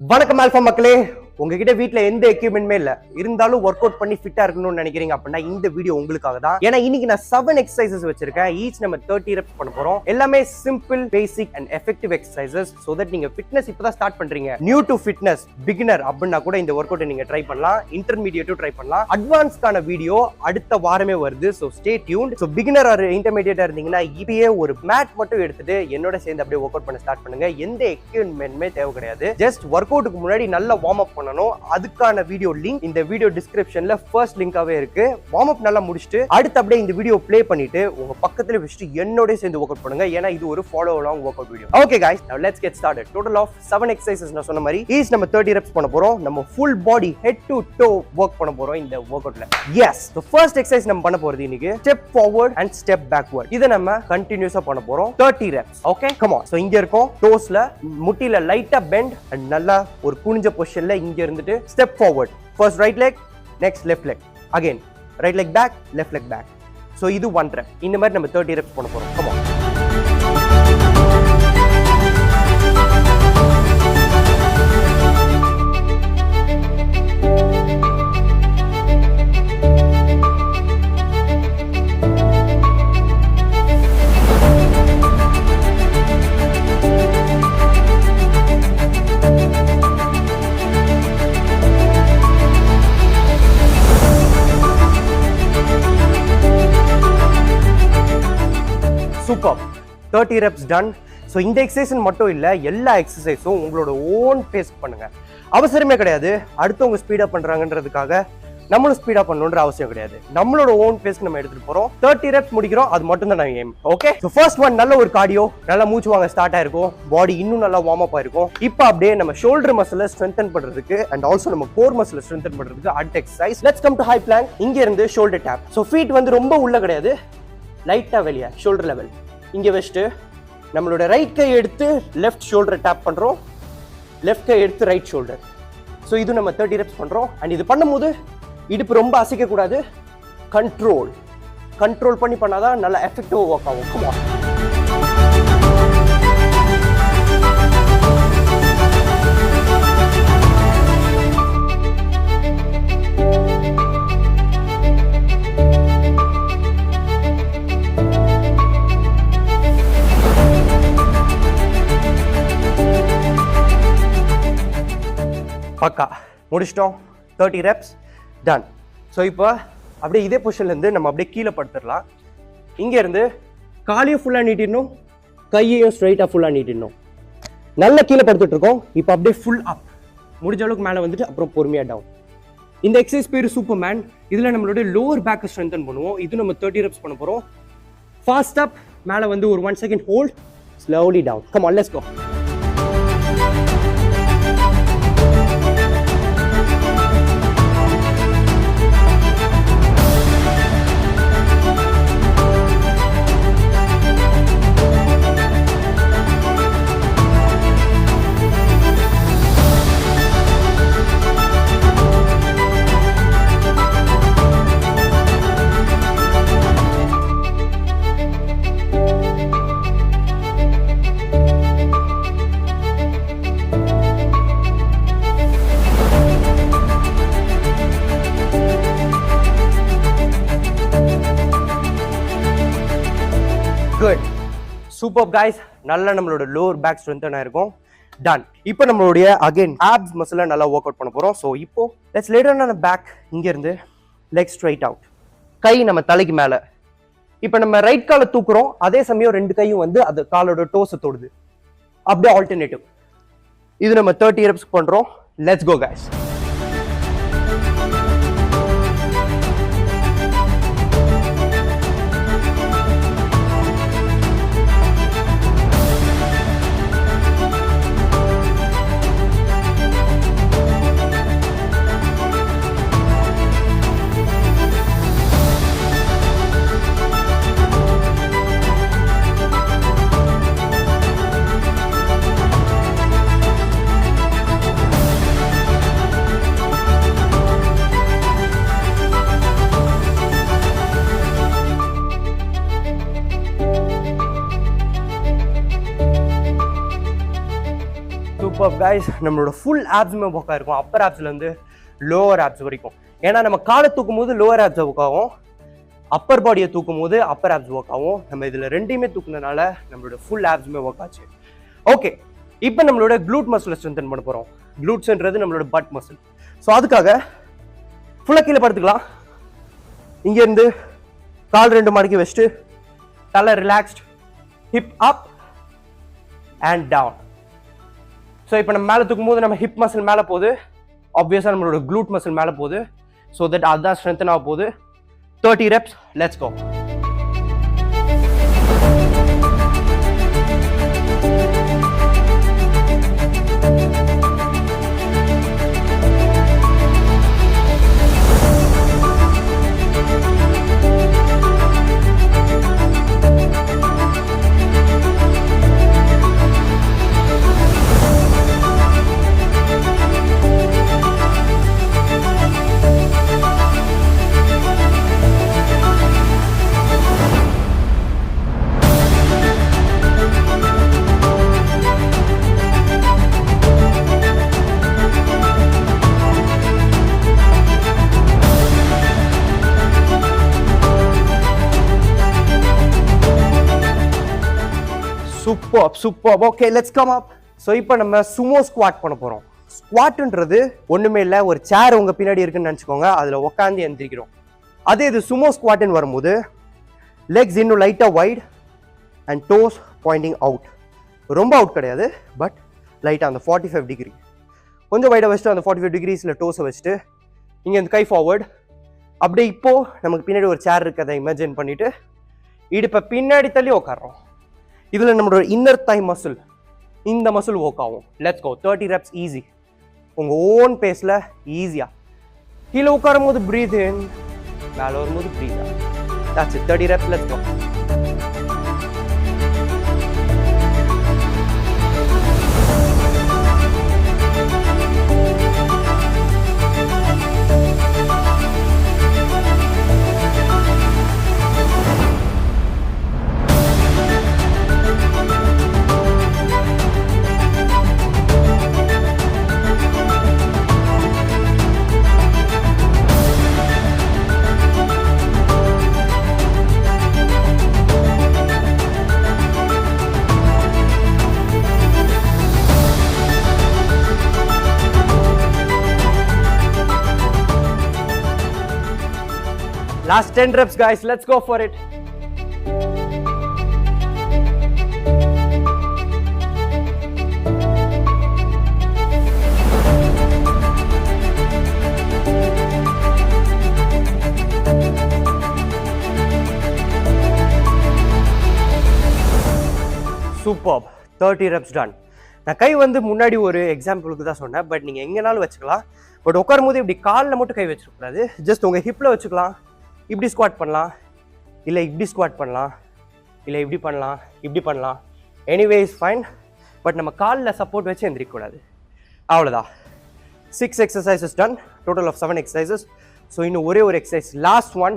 வணக்கம் ஆல்பா மக்களே. உங்ககிட்ட வீட்ல எந்த எக்யூப்மெண்ட்மே இல்ல, இருந்தாலும் ஒர்க் அவுட் பண்ணி ஃபிட்டா இருக்கணும்னு நினைக்கிறீங்க அப்படின்னா இந்த வீடியோ உங்களுக்காக தான். ஏன்னா இன்னைக்கு நான் 7 எக்ஸசைசஸ் வச்சிருக்கேன். ஈச் நம்ம 30 ரெப்ஸ் பண்ண போறோம். எல்லாமே simple, basic and effective exercises. So that நீங்க ஃபிட்னஸ் இப்பதான் ஸ்டார்ட் பண்றீங்க, நியூ டு ஃபிட்னஸ், பிகினர் அப்படின்னா கூட இந்த ஒர்க் அவுட் நீங்க ட்ரை பண்ணலாம். இன்டர்மீடியேட்டும் ட்ரை பண்ணலாம். அட்வான்ஸ்க்கான வீடியோ அடுத்த வாரமே வருது. So stay tuned. So beginner or இன்டர்மீடியேட்டா இருந்தீங்கன்னா இப்பயே ஒரு மேட் மட்டும் எடுத்துட்டு என்னோட சேர்ந்து அப்படியே ஒர்க் அவுட் பண்ண ஸ்டார்ட் பண்ணுங்க. எந்த எக்யூப்மெண்ட்மே தேவை கிடையாது. ஜஸ்ட் ஒர்க் அவுட்டுக்கு முன்னாடி நல்லா வார்ம் அப் பண்ணணும். அதுக்கான வீடியோ லிங்க் இந்த வீடியோ டிஸ்கிரிப்ஷன்ல ஃபர்ஸ்ட் லிங்காவே இருக்கு. வார்ம் அப் நல்லா முடிச்சிட்டு அடுத்து அப்படியே இந்த வீடியோ ப்ளே பண்ணிட்டு உங்க பக்கத்துல வச்சுட்டு என்னோட சேர்ந்து ஒர்க் அவுட் பண்ணுங்க. ஏன்னா இது ஒரு follow along work out video. Okay guys, now let's get started. Total of 7 exercises நான் சொன்ன மாதிரி ஈச் நம்ம 30 reps பண்ண போறோம். நம்ம full body head to toe work பண்ண போறோம் இந்த work அவுட்ல. Yes, the first exercise நம்ம பண்ண போறது இன்னைக்கு step forward and step backward. இத நம்ம கண்டினியூஸா பண்ண போறோம் 30 reps. Okay, come on. So இங்க இருக்கோம், டோஸ்ல முட்டில லைட்டா பெண்ட் and நல்லா ஒரு குனிஞ்ச பொசிஷன்ல இங்க இருந்துட்டு step forward. First right leg, next left leg. Again, right leg back, left leg back. So இது 1 rep. இந்த மாதிரி நம்ம 30 reps பண்ண போறோம். Come on. Super, 30 reps done. So இந்த எக்ஸசைஸ் மட்டும் இல்லை, எல்லா எக்ஸசைஸும் உங்களோட ஓன் பேஸ் பண்ணுங்க. அவசரமே கிடையாது. அடுத்தவங்க ஸ்பீடப் பண்றாங்கன்றதுக்காக நம்மளும் ஸ்பீடப் பண்ணணுன்ற அவசியம் கிடையாது. நம்மளோட ஓன் பேஸ்க்கு நம்ம எடுத்துட்டு போறோம். 30 reps முடிக்கிறோம், அது மட்டும் தான் நான் aim. Okay, so first one நல்ல ஒரு கார்டியோ, நல்லா மூச்சு வாங்க ஸ்டார்ட் ஆயிருக்கும், பாடி இன்னும் நல்லா வார்ம் அப் ஆயிருக்கும். இப்போ அப்படியே நம்ம ஷோல்டர் மசிலை ஸ்ட்ரென்தன் பண்றதுக்கு அண்ட் ஆல்சோ நம்ம கோர் மசிலை ஸ்ட்ரென்தன் பண்றதுக்கு அடுத்த exercise. Let's come to high plank. இங்க இருந்து ஷோல்டர் டேப். ஸோ ஃபீட் வந்து ரொம்ப உள்ள கிடையாது, லைட்டா வெளியே ஷோல்டர் லெவல் இங்க வச்சுட்டு நம்மளோட ரைட் கை எடுத்து லெஃப்ட் ஷோல்டரை டேப் பண்றோம், லெஃப்ட் கை எடுத்து ரைட் ஷோல்டர். ஸோ இது நம்ம 30 reps பண்றோம். அண்ட் இது பண்ணும்போது இடுப்பு ரொம்ப அசைக்க கூடாது. கண்ட்ரோல் பண்ணி பண்ணாதான் நல்லா எஃபெக்டிவா ஒர்க் ஆகும். Come on. பக்கா முடிச்சிட்டோம். 30 reps டன். ஸோ இப்போ அப்படியே இதே பொசிஷன்லேருந்து நம்ம அப்படியே கீழே படுத்துடலாம். இங்கேருந்து காலையும் ஃபுல்லாக நீட்டிடணும், கையையும் ஸ்ட்ரைட்டாக ஃபுல்லாக நீட்டிடணும். நல்லா கீழே படுத்துட்டு இருக்கோம். இப்போ அப்படியே ஃபுல் அப், முடிஞ்ச அளவுக்கு மேலே வந்துட்டு அப்புறம் பொறுமையாக டவுன். இந்த எக்ஸசைஸ் பேர் சூப்பர் மேன். இதில் நம்மளோட லோவர் பேக்கை ஸ்ட்ரென்தன் பண்ணுவோம். இது நம்ம 30 reps பண்ண போகிறோம். ஃபாஸ்ட் அப், மேலே வந்து ஒரு 1 second hold, slowly down. Come on, let's go. Good, super guys. நல்லா நம்மளோட லோவர் பேக் ஸ்ட்ரென்தன் ஆயிருக்கும். டன். இப்போ நம்மளுடைய அகைன் ஆப்ஸ் மசிலை நல்லா ஒர்க் அவுட் பண்ண போறோம். ஸோ இப்போ let's lay down on back. இங்க இருந்து லெக் ஸ்ட்ரைட் அவுட், கை நம்ம தலைக்கு மேல. இப்போ நம்ம ரைட் காலை தூக்குறோம், அதே சமயம் 2 கையும் வந்து அது காலோட டோஸை தொடுது. அப்படியே ஆல்டர்னேட்டிவ். இது நம்ம 30 reps பண்றோம். Let's go guys. கைஸ் நம்மளோட ஃபுல் ஆப்ஸுமே ஒர்க் ஆயிருக்கும். அப்பர் ஆப்ஸ்லேருந்து லோவர் ஆப்ஸ் வரைக்கும். ஏன்னா நம்ம காலை தூக்கும் போது லோவர் ஆப்ஸ் ஒர்க் ஆகும், அப்பர் பாடியை தூக்கும் போது அப்பர் ஆப்ஸ் ஒர்க் ஆகும். நம்ம இதில் ரெண்டையுமே தூக்குனதுனால நம்மளோட ஃபுல் ஆப்ஸுமே ஒர்க் ஆச்சு. ஓகே, இப்போ நம்மளோட க்ளூட் மசிலை ஸ்ட்ரென்தன் பண்ண போகிறோம். க்ளூட்ஸ்ன்றது நம்மளோட பட் மசில். ஸோ அதுக்காக ஃபுல்லாக கீழே படுத்துக்கலாம். இங்கேருந்து கால் 2 மடக்கி வச்சுட்டு தலை relaxed, hip up and down. So இப்போ நம்ம மேலே தூக்கும் போது நம்ம ஹிப் மசில் மேலே போகுது, ஆப்வியஸாக நம்மளோட க்ளூட் மசில் மேலே போகுது. ஸோ தட் அதுதான் ஸ்ட்ரென்தன் ஆக போகுது. 30 reps, let's go. Super. Okay, let's come up. So இப்போ நம்ம சுமோ ஸ்குவாட் பண்ண போகிறோம். ஸ்குவாட்ன்றது ஒன்றுமே இல்லை, ஒரு சேர் உங்கள் பின்னாடி இருக்குன்னு நினச்சிக்கோங்க, அதில் உட்காந்து எந்திரிக்கிறோம். அதே இது சுமோ ஸ்குவாட்னு வரும்போது லெக்ஸ் இன்னும் லைட்டாக wide and toes pointing out. ரொம்ப அவுட் கிடையாது, பட் லைட்டாக அந்த 45 டிகிரி கொஞ்சம் வைடாக வச்சுட்டு அந்த 45 டிகிரிஸில் டோஸை வச்சுட்டு இங்கே இந்த கை ஃபார்வர்டு. அப்படியே இப்போது நமக்கு பின்னாடி ஒரு சேர் இருக்கிறத இமேஜின் பண்ணிவிட்டு இடுப்பை பின்னாடி தள்ளி உட்காரோம். இதில் நம்மளோட இன்னர் தை மசில், இந்த மசில் ஒர்க் ஆகும். Let's go. 30 reps ஈஸி, உங்கள் ஓன் பேஸில் ஈஸியாக. கீழே உட்காரும் போது ப்ரீத் இன், மேலே வரும்போது breathe out. That's it. 30 reps, let's go. Last 10 reps, guys. Let's go for it. Superb. 30 reps done. நான் கை வந்து முன்னாடி ஒரு எக்ஸாம்பிளுக்கு தான் சொன்னேன், பட் நீங்கள் எங்கேனாலும் வச்சுக்கலாம். பட் உட்காரும் போது இப்படி காலில் மட்டும் கை வச்சுக்கூடாது, ஜஸ்ட் உங்கள் ஹிப்பில் வச்சுக்கலாம். இப்படி ஸ்குவாட் பண்ணலாம், இல்லை இப்படி ஸ்குவாட் பண்ணலாம், இல்லை இப்படி பண்ணலாம், இப்படி பண்ணலாம். எனிவே இஸ் ஃபைன், பட் நம்ம காலில் சப்போர்ட் வச்சு எந்திரிக்கக்கூடாது. அவ்வளோதான். 6 exercises done, total of 7 exercises. So இன்னும் ஒரே ஒரு எக்ஸசைஸ், லாஸ்ட் ஒன்.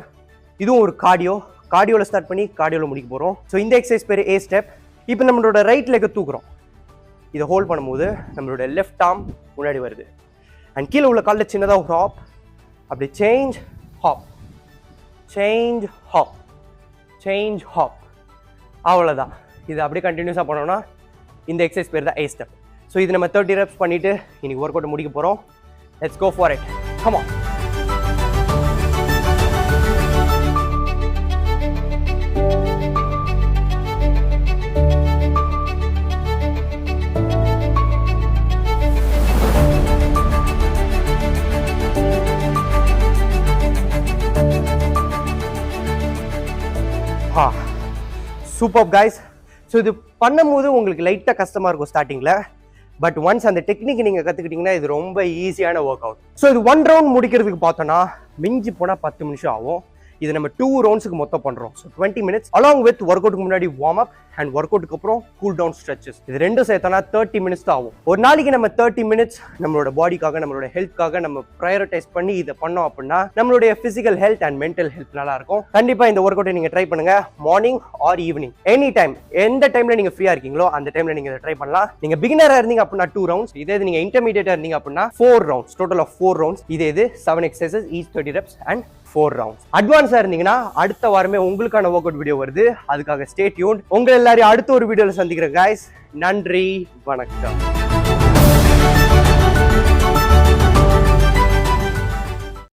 இதுவும் ஒரு கார்டியோவில் ஸ்டார்ட் பண்ணி கார்டியோவில் முடிக்க போகிறோம். ஸோ இந்த எக்ஸசைஸ் பேர் A ஸ்டெப். இப்போ நம்மளோட ரைட் லெக்கை தூக்குறோம். இதை ஹோல்ட் பண்ணும்போது நம்மளோட லெஃப்ட் ஆர்ம் முன்னாடி வருது அண்ட் கீழே உள்ள காலில் சின்னதாக ஒரு ஹாப், அப்படி change hop, change hop, change hop. அவ்வளோதான். இது அப்படியே கண்டினியூஸாக பண்ணோம்னா இந்த எக்ஸசைஸ் பேர் தான் A ஸ்டெப். ஸோ இது நம்ம 30 reps பண்ணிவிட்டு இன்னைக்கு ஒர்க் அவுட் முடிக்க போகிறோம். Let's go for it. Come on. Super guys. So இது பண்ணும்போது உங்களுக்கு லைட்டாக கஷ்டமாக இருக்கும் ஸ்டார்டிங்கில், பட் ஒன்ஸ் அந்த டெக்னிக் நீங்கள் கற்றுக்கிட்டிங்கன்னா இது ரொம்ப ஈஸியான ஒர்க் அவுட். ஸோ இது 1 ரவுண்ட் முடிக்கிறதுக்கு பார்த்தோன்னா மிஞ்சி போனால் 10 நிமிஷம் ஆகும். இது நம்ம 2 ரவுண்ட்ஸ்க்கு மொத்தம் பண்றோம். ஸோ 20 minutes அலாங் வித் ஒர்க் அவுட்க்கு முன்னாடி வார்ம் அப் அண்ட் ஒர்க் அவுட்க்கு அப்புறம் கூல் டவுன் ஸ்ட்ரெச்சஸ். இது ரெண்டும் சேர்த்தனா 30 minutes தான் ஆகும். ஒரு நாளைக்கு நம்ம 30 minutes நம்மளோட பாடிக்காக நம்மளோட ஹெல்த்காக நம்ம ப்ரையாரிட்டைஸ் பண்ணி இதை பண்ணோம் அப்படின்னா நம்மளுடைய physical health and mental health நல்லா இருக்கும். கண்டிப்பா இந்த ஒர்க் அவுட்டை நீங்க ட்ரை பண்ணுங்க. Morning or evening any time, எந்த டைம்ல நீங்க ஃப்ரீயா இருக்கீங்களோ அந்த டைம்ல நீங்க ட்ரை பண்ணலாம். நீங்க பிகினரா இருந்தீங்க அப்படின்னா 2 rounds, இதே நீங்க இன்டர்மீடியேட்டா இருந்தீங்க அப்படின்னா 4 rounds, டோட்டல் ஆஃப் 4 rounds. இதே 7 exercises, each 30 reps and 4 rounds. அட்வான்ஸா இருந்தீங்கன்னா அடுத்த வாரமே உங்களுக்கான ஒர்க் அவுட் வீடியோ வருது. அதுக்காக ஸ்டே டியூன்ட். உங்க எல்லாரையும் அடுத்த ஒரு வீடியோல சந்திக்கிறேன் guys. நன்றி, வணக்கம்.